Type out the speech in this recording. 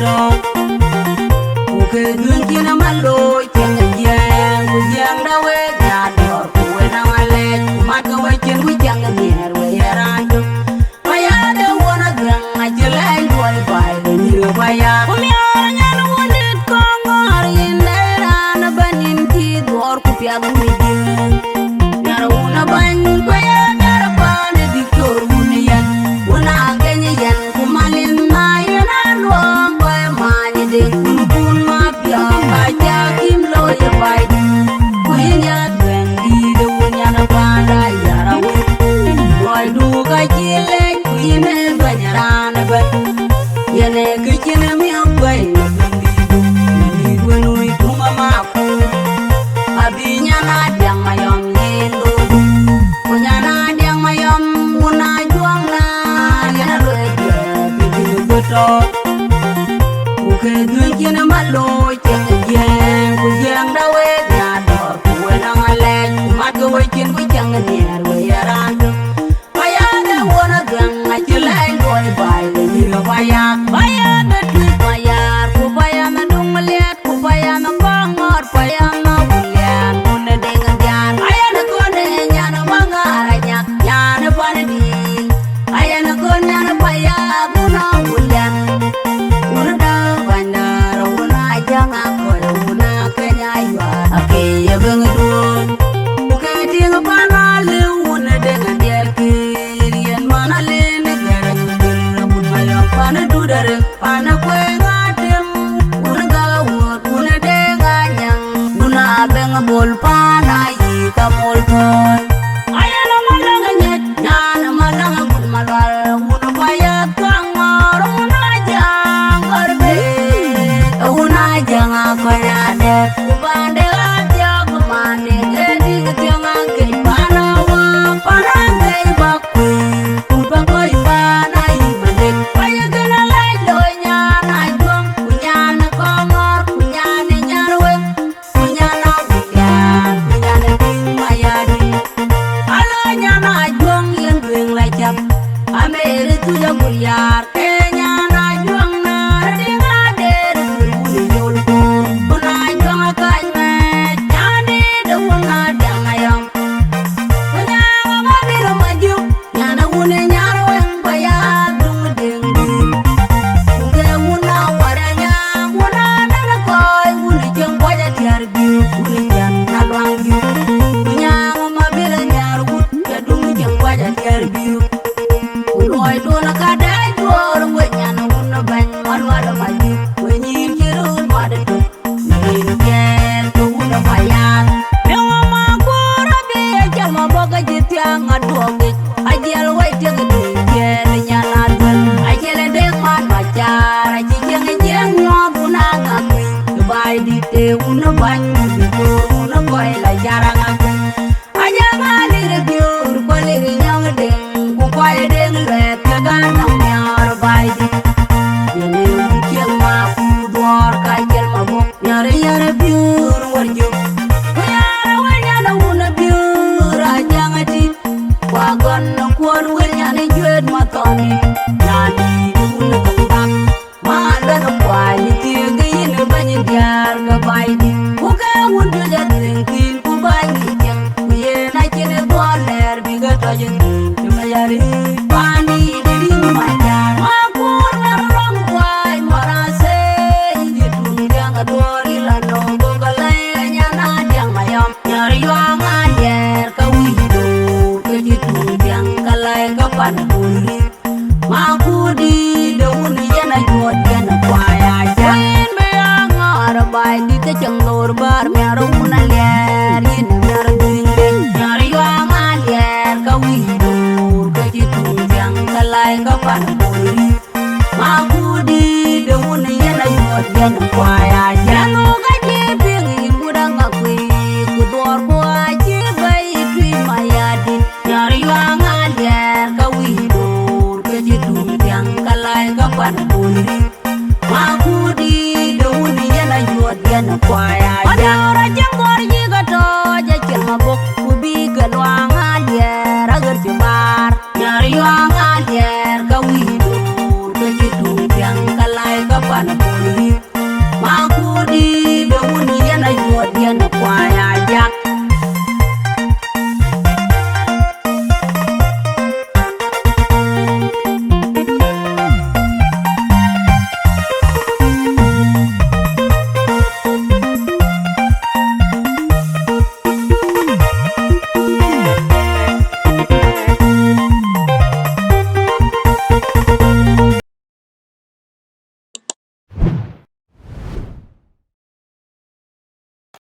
beto. Uke dun kina malo chenga jeng Ujang dawe nyador kuwe na ngale Maka wachen ujang nyer we yarandu Maya de wana grang ajilai luai bai Niro baya Mior Nyane Wut Kongor Yindera na banin ki dor kupia gumijin Nyara una ban kwaya nyara bane diktor uniyan Una kenye yan kumalin na yana luang Kwaya manye dek kun mapya Kaja kim loya bai Kuyinya dwendi de wunyana panda Yar-Awel Loy duka chile kuyine banyarana ban Yane kichine miakwai Nindi dwenui kuma maku Abinyana diang mayom yendo Kunyana diang mayom Una juang na Yana loe bibinu beto Uke dun kina malo chenga jeng Ujang dawe nyador kuwe na ngale Maka wachen ujang nyer we yarandu Maya de wana grang ajilai luai bai Niro baya Baya de tuik mayar Kubaya na dung maliat Kubaya na kongor Baya na bulian Mune dengan jan Aya na kone nyana mangara nyak Nyana panedi Aya na kone nyana baya Buna bulian Una da bandara Una Ajakguong Una kenya yuar Akeya bengedun Buka tinga panale Una dengan dial kirian Mana lene gara nyubir Bun mayang pana dudare Pana kwe ngatem Una gawat Una denganyang Una bengebol pana Ika molpon Ayana malanga nyet Nyana malanga bun malwal Una bayat kangor Una jang orbe Una jang akoyade Kubande aja kumane Gedi ketiong angkei pana wa Pana angkei bakwe Kubangkoi pana imanek Paya gana lai loy nyana juang Kunyana kongor Kunyana nyarwe Kunyana bukian Kunyana ting mayadi Halo nyana juang Yang dueng lai cap Amere tuja buliar Kenyana juang na Rading ader Buli yolkur Una juang akai met Nyane de wunga dang ayam Kunyana mabiro maju Nyana wune nyarweng Bayat dung deng ding Unge wuna waranya Wuna nana koi Wune jeng wajah tiar biu Wune jan nalwang biu Kunyana mabiro nyarwut Jadung jeng wajah tiar biu Uloy dona kadai duor Wenyana wuna bany Marwada maju Wenyir jirun wada tuk Nini ken Ke wuna bayat Menga makura biya Jalma boga jitiang Aduogit Ajal wai tiga tingken Nyana dun Ajale dek man macar Aji jeng jeng Nyob Wuna Angakuei Kebai dite wuna bany Bikur wuna koi la jarang akui Aja ngalir biur Kolir nyong deng Kukwai deng let Kagandang nyar bai di Yene ukiel maku Duor kajel mabok Nyare yare biur warjuk Kuyara wenyana wuna biur Aja ngati Wagon kuar wenyana jued matoni Nani di wuna kembang Mada na kwai Tiga yene banyi diar Kebai di Kuka wundu jatuh Kubanyi jeng Kuyena kene doler Biga tojeng Cuma yari Pani diri majar Makur narong kwai Marase Jitung diang adori Lano gogalai Nyana diang mayam Nyari yuang ayer Kawido Kejitung diang kalai Kapan kuri Maku di daun Yana juot Yana kwai aja Yin beang Arabai di keceng lor bar Miara una liar Yin miara duing deng Nyari yuang ayer Kawido Kejitung diang kalai Kapan kuri Maku di daun Yana juot Yana kwai aja